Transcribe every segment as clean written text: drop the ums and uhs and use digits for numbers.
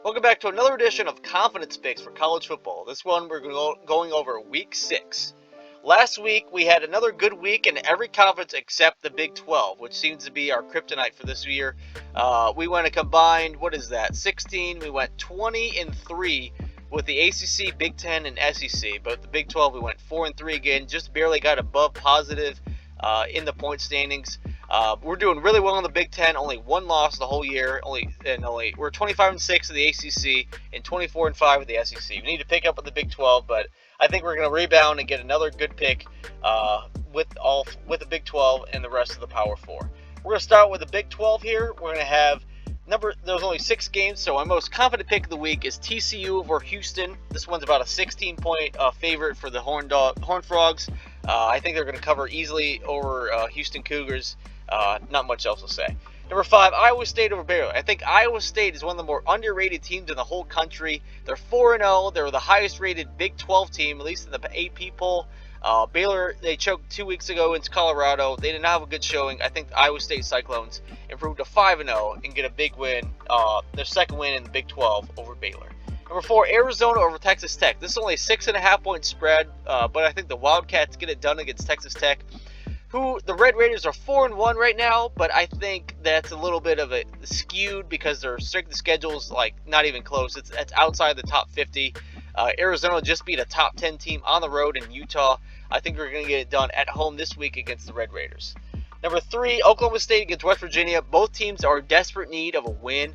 Welcome back to another edition of Confidence Picks for college football. This one we're going over Week 6. Last week we had another good week in every conference except the Big 12, which seems to be our kryptonite for this year. We went a combined, 16? We went 20-3 with the ACC, Big 10, and SEC. But the Big 12 we went 4-3 again, just barely got above positive in the point standings. We're doing really well in the Big 10. Only one loss the whole year. We're 25-6 in the ACC and 24-5 with the SEC. We need to pick up with the Big 12, but I think we're going to rebound and get another good pick with the Big 12 and the rest of the Power 4. We're going to start with the Big 12 here. We're going to have there's only 6 games, so my most confident pick of the week is TCU over Houston. This one's about a 16-point favorite for the Horned Frogs. I think they're going to cover easily over Houston Cougars. Not much else to say. Number 5, Iowa State over Baylor. I think Iowa State is one of the more underrated teams in the whole country. They're 4-0. They're the highest-rated Big 12 team, at least in the AP poll. Baylor, they choked 2 weeks ago in Colorado. They did not have a good showing. I think the Iowa State Cyclones improved to 5-0 and get a big win, their second win in the Big 12 over Baylor. Number 4, Arizona over Texas Tech. This is only a 6.5-point spread, but I think the Wildcats get it done against Texas Tech. The Red Raiders are 4-1 right now, but I think that's a little bit of a skewed because their strength of schedule is not even close. It's outside the top 50. Arizona just beat a top 10 team on the road in Utah. I think we're going to get it done at home this week against the Red Raiders. Number 3, Oklahoma State against West Virginia. Both teams are in desperate need of a win.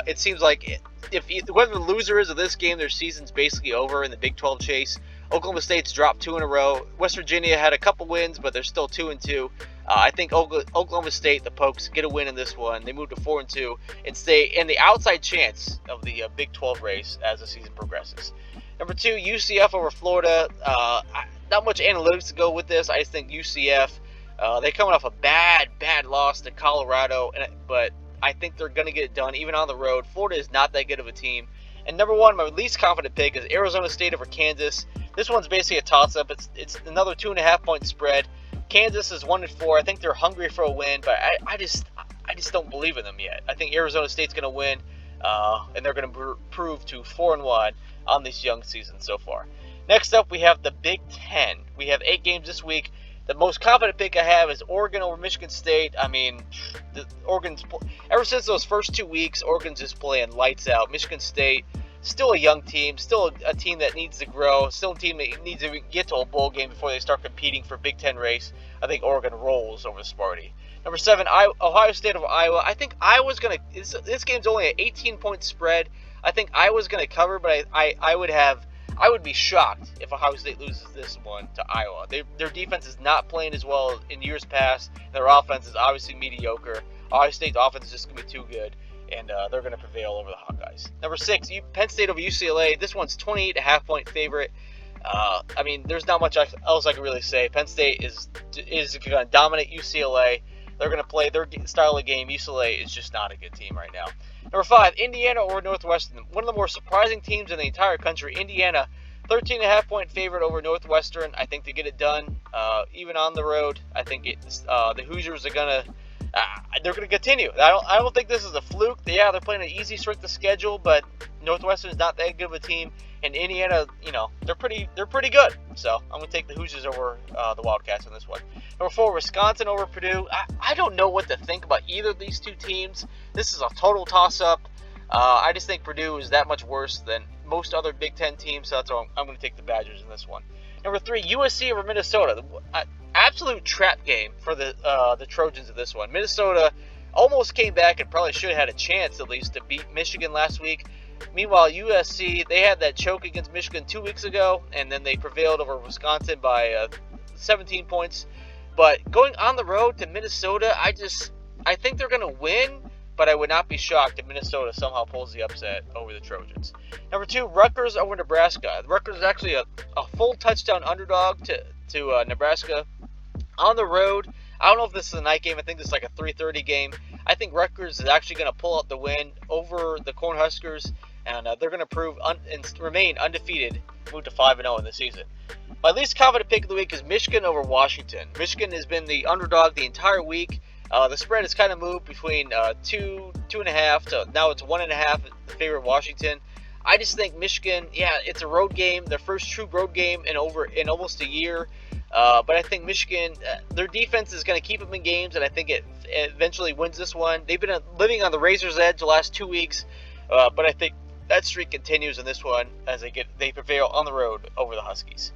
It seems like whoever the loser is of this game, their season's basically over in the Big 12 chase. Oklahoma State's dropped 2 in a row. West Virginia had a couple wins, but they're still 2-2. I think Oklahoma State, the Pokes, get a win in this one. They move to 4-2 and stay in the outside chance of the Big 12 race as the season progresses. Number 2, UCF over Florida. Not much analytics to go with this. I just think UCF, they're coming off a bad loss to Colorado, but I think they're going to get it done even on the road. Florida is not that good of a team. And number 1, my least confident pick is Arizona State over Kansas. This one's basically a toss-up. It's another 2.5-point spread. Kansas is 1-4. I think they're hungry for a win, but I just don't believe in them yet. I think Arizona State's going to win, and they're going to prove to 4-1 on this young season so far. Next up, we have the Big 10. We have 8 games this week. The most confident pick I have is Oregon over Michigan State. I mean, ever since those first 2 weeks, Oregon's just playing lights out. Michigan State, still a young team, still a team that needs to grow, still a team that needs to get to a bowl game before they start competing for Big 10 race. I think Oregon rolls over Sparty. Number 7, Ohio State over Iowa. I think Iowa's going to – this game's only an 18-point spread. I think Iowa's going to cover, but I would be shocked if Ohio State loses this one to Iowa. Their defense is not playing as well in years past. Their offense is obviously mediocre. Ohio State's offense is just going to be too good, and they're going to prevail over the Hawkeyes. Number 6, Penn State over UCLA. This one's 28.5-point favorite. I mean, there's not much else I can really say. Penn State is going to dominate UCLA. They're going to play their style of game. UCLA is just not a good team right now. Number 5, Indiana over Northwestern. One of the more surprising teams in the entire country. Indiana, 13.5-point favorite over Northwestern. I think they get it done, even on the road. I think the Hoosiers are going to they're going to continue. I don't think this is a fluke. Yeah, they're playing an easy strength of schedule, but Northwestern is not that good of a team. And Indiana, they're pretty good. So I'm going to take the Hoosiers over the Wildcats in this one. Number 4, Wisconsin over Purdue. I don't know what to think about either of these two teams. This is a total toss-up. I just think Purdue is that much worse than most other Big 10 teams, so that's why I'm going to take the Badgers in this one. Number 3, USC over Minnesota. Absolute trap game for the Trojans of this one. Minnesota almost came back and probably should have had a chance at least to beat Michigan last week. Meanwhile, USC, they had that choke against Michigan 2 weeks ago, and then they prevailed over Wisconsin by 17 points. But going on the road to Minnesota, I think they're going to win, but I would not be shocked if Minnesota somehow pulls the upset over the Trojans. Number 2, Rutgers over Nebraska. Rutgers is actually a full touchdown underdog to Nebraska on the road. I don't know if this is a night game. I think this is like a 3:30 game. I think Rutgers is actually going to pull out the win over the Cornhuskers, and they're going to prove and remain undefeated, move to 5-0 in the season. My least confident pick of the week is Michigan over Washington. Michigan has been the underdog the entire week. The spread has kind of moved between 2.5 to now it's 1.5 in favor of Washington. I just think Michigan, yeah, it's a road game, their first true road game in almost a year. But I think Michigan, their defense is going to keep them in games, and I think it eventually wins this one. They've been living on the razor's edge the last 2 weeks, but I think that streak continues in this one as they prevail on the road over the Huskies.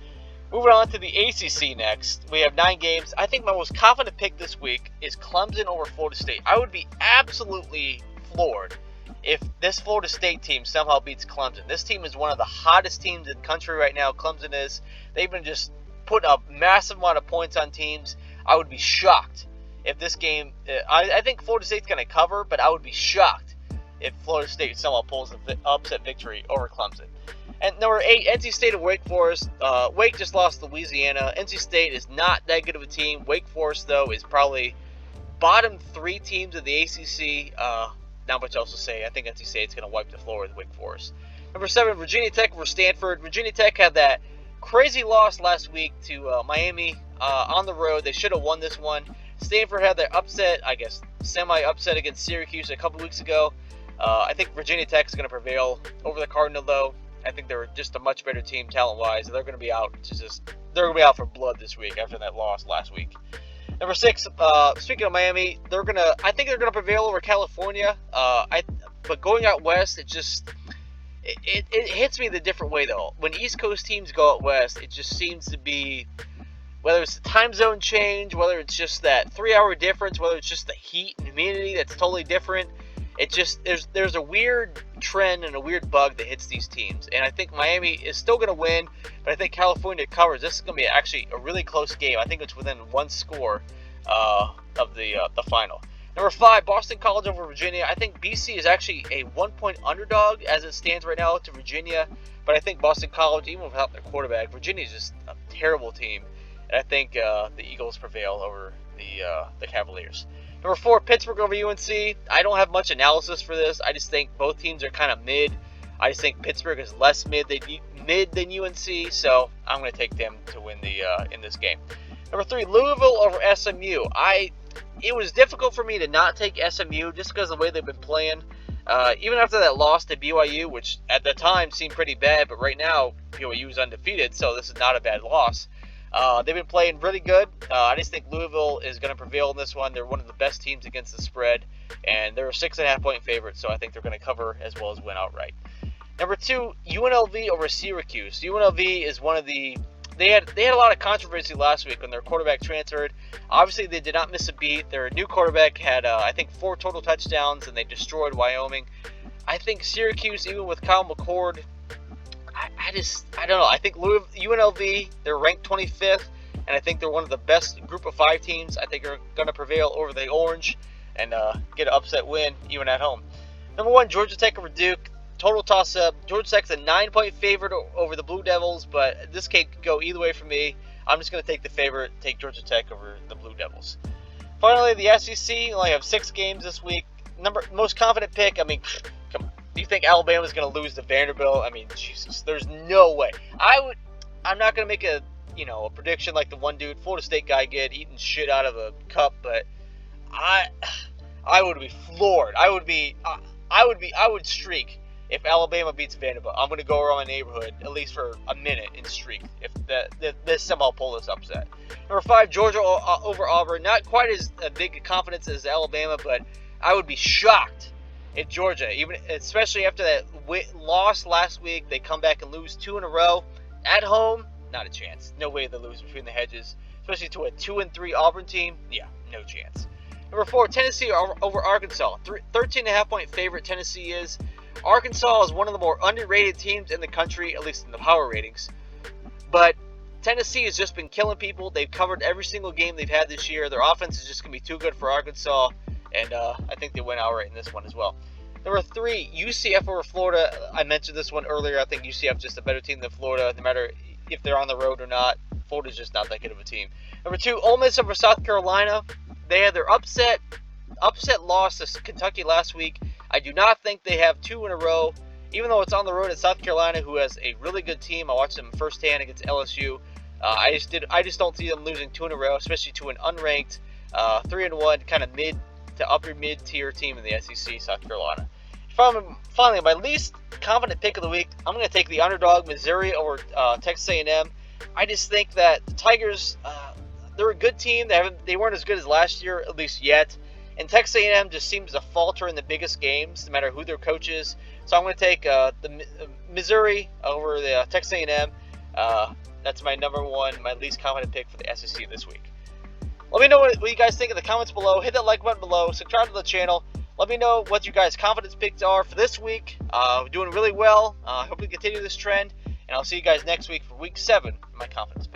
Moving on to the ACC next, we have 9 games. I think my most confident pick this week is Clemson over Florida State. I would be absolutely floored if this Florida State team somehow beats Clemson. This team is one of the hottest teams in the country right now. Clemson is. They've been just putting a massive amount of points on teams. I would be shocked if this game. I think Florida State's going to cover, but I would be shocked if Florida State somehow pulls an upset victory over Clemson. And number 8, NC State and Wake Forest. Wake just lost to Louisiana. NC State is not that good of a team. Wake Forest, though, is probably bottom 3 teams of the ACC. Not much else to say. I think NC State's going to wipe the floor with Wake Forest. Number 7, Virginia Tech over Stanford. Virginia Tech had that crazy loss last week to Miami on the road. They should have won this one. Stanford had their upset, I guess, semi-upset against Syracuse a couple weeks ago. I think Virginia Tech is going to prevail over the Cardinal, though. I think they're just a much better team talent-wise. They're going to be out. They're going to be out for blood this week after that loss last week. Number 6, speaking of Miami, I think they're going to prevail over California. But going out west, it hits me the different way though. When East Coast teams go out west, it just seems to be, whether it's the time zone change, whether it's just that 3-hour difference, whether it's just the heat and humidity that's totally different. It just there's a weird trend and a weird bug that hits these teams, and I think Miami is still going to win, but I think California covers. This is going to be actually a really close game. I think it's within 1 score of the final. Number 5, Boston College over Virginia. I think BC is actually a 1-point underdog as it stands right now to Virginia, but I think Boston College, even without their quarterback, Virginia is just a terrible team, and I think the Eagles prevail over the Cavaliers. Number 4, Pittsburgh over UNC. I don't have much analysis for this. I just think both teams are kind of mid. I just think Pittsburgh is less mid than UNC, so I'm going to take them to win in this game. Number 3, Louisville over SMU. It was difficult for me to not take SMU just because of the way they've been playing. Even after that loss to BYU, which at the time seemed pretty bad, but right now BYU is undefeated, so this is not a bad loss. They've been playing really good. I just think Louisville is going to prevail in this one. They're one of the best teams against the spread, and they're a 6.5-point favorite, so I think they're going to cover as well as win outright. Number 2, UNLV over Syracuse. UNLV is one of the they had a lot of controversy last week when their quarterback transferred. Obviously, they did not miss a beat. Their new quarterback had I think 4 total touchdowns, and they destroyed Wyoming. I think Syracuse, even with Kyle McCord, I don't know. I think UNLV, they're ranked 25th, and I think they're one of the best group of 5 teams. I think they're going to prevail over the Orange and get an upset win, even at home. Number 1, Georgia Tech over Duke. Total toss-up. Georgia Tech's a 9-point favorite over the Blue Devils, but this could go either way for me. I'm just going to take the favorite, take Georgia Tech over the Blue Devils. Finally, the SEC only have 6 games this week. Most confident pick, come on. Do you think Alabama's going to lose to Vanderbilt? Jesus, there's no way. I'm not going to make a prediction like the one dude, Florida State guy, eating shit out of a cup, but I would be floored. I would streak if Alabama beats Vanderbilt. I'm going to go around my neighborhood at least for a minute and streak if this somehow pull this upset. Number 5, Georgia over Auburn. Not quite as big confidence as Alabama, but I would be shocked if Georgia, especially after that loss last week, they come back and lose 2 in a row at home. Not a chance. No way they lose between the hedges, especially to a 2-3 Auburn team. Yeah, no chance. Number 4, Tennessee over Arkansas. 13.5-point favorite Tennessee is. Arkansas is one of the more underrated teams in the country, at least in the power ratings. But Tennessee has just been killing people. They've covered every single game they've had this year. Their offense is just going to be too good for Arkansas, and I think they win outright in this one as well. Number 3, UCF over Florida. I mentioned this one earlier. I think UCF is just a better team than Florida, no matter if they're on the road or not. Florida's just not that good of a team. Number 2, Ole Miss over South Carolina. They had their upset loss to Kentucky last week. I do not think they have 2 in a row, even though it's on the road at South Carolina, who has a really good team. I watched them firsthand against LSU. I just don't see them losing 2 in a row, especially to an unranked 3-1, kind of mid to upper mid-tier team in the SEC, South Carolina. Finally, my least confident pick of the week, I'm going to take the underdog Missouri over Texas A&M. I just think that the Tigers, they're a good team. They weren't as good as last year, at least yet. And Texas A&M just seems to falter in the biggest games, no matter who their coach is. So I'm going to take the Missouri over the Texas A&M. That's my number one, my least confident pick for the SEC this week. Let me know what you guys think in the comments below. Hit that like button below. Subscribe to the channel. Let me know what you guys' confidence picks are for this week. We're doing really well. I hope we continue this trend. And I'll see you guys next week for week 7 of my confidence pick.